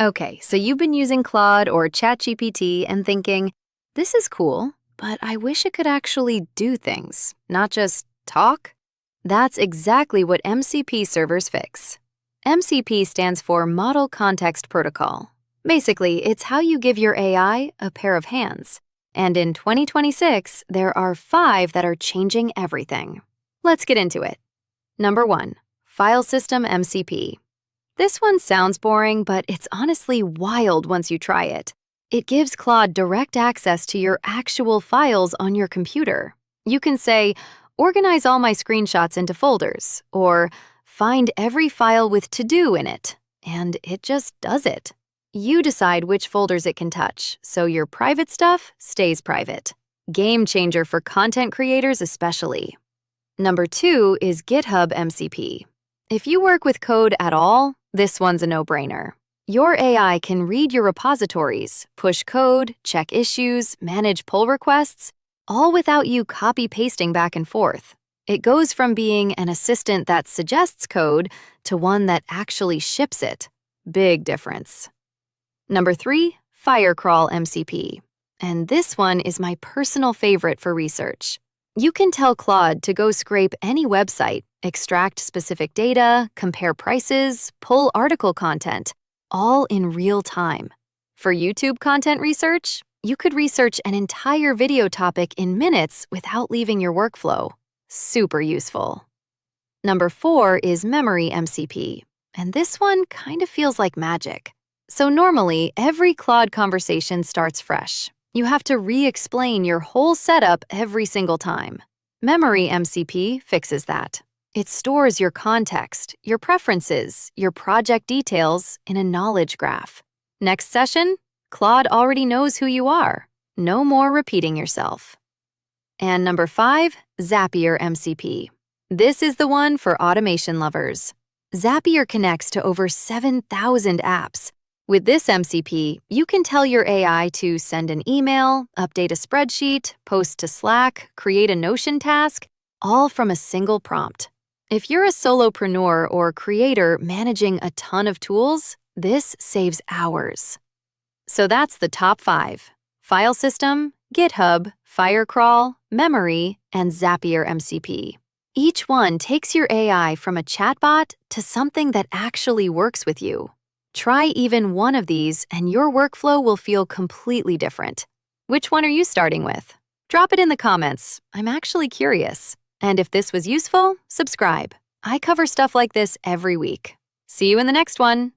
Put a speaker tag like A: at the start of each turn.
A: Okay, so you've been using Claude or ChatGPT and thinking, this is cool, but I wish it could actually do things, not just talk. That's exactly what MCP servers fix. MCP stands for Model Context Protocol. Basically, it's how you give your AI a pair of hands. And in 2026, there are 5 that are changing everything. Let's get into it. Number 1, Filesystem MCP. This one sounds boring, but it's honestly wild once you try it. It gives Claude direct access to your actual files on your computer. You can say, organize all my screenshots into folders, or find every file with to-do in it, and it just does it. You decide which folders it can touch, so your private stuff stays private. Game changer for content creators especially. Number 2 is GitHub MCP. If you work with code at all, this one's a no-brainer. Your AI can read your repositories, push code, check issues, manage pull requests, all without you copy-pasting back and forth. It goes from being an assistant that suggests code to one that actually ships it. Big difference. Number 3, Firecrawl MCP. And this one is my personal favorite for research. You can tell Claude to go scrape any website, extract specific data, compare prices, pull article content, all in real time. For YouTube content research, you could research an entire video topic in minutes without leaving your workflow. Super useful. Number 4 is Memory MCP, and this one kind of feels like magic. So normally, every Claude conversation starts fresh. You have to re-explain your whole setup every single time. Memory MCP fixes that. It stores your context, your preferences, your project details in a knowledge graph. Next session, Claude already knows who you are. No more repeating yourself. And number 5, Zapier MCP. This is the one for automation lovers. Zapier connects to over 7,000 apps. With this MCP, you can tell your AI to send an email, update a spreadsheet, post to Slack, create a Notion task, all from a single prompt. If you're a solopreneur or creator managing a ton of tools, this saves hours. So that's the top 5: Filesystem, GitHub, Firecrawl, Memory, and Zapier MCP. Each one takes your AI from a chatbot to something that actually works with you. Try even one of these and your workflow will feel completely different. Which one are you starting with? Drop it in the comments. I'm actually curious. And if this was useful, subscribe. I cover stuff like this every week. See you in the next one.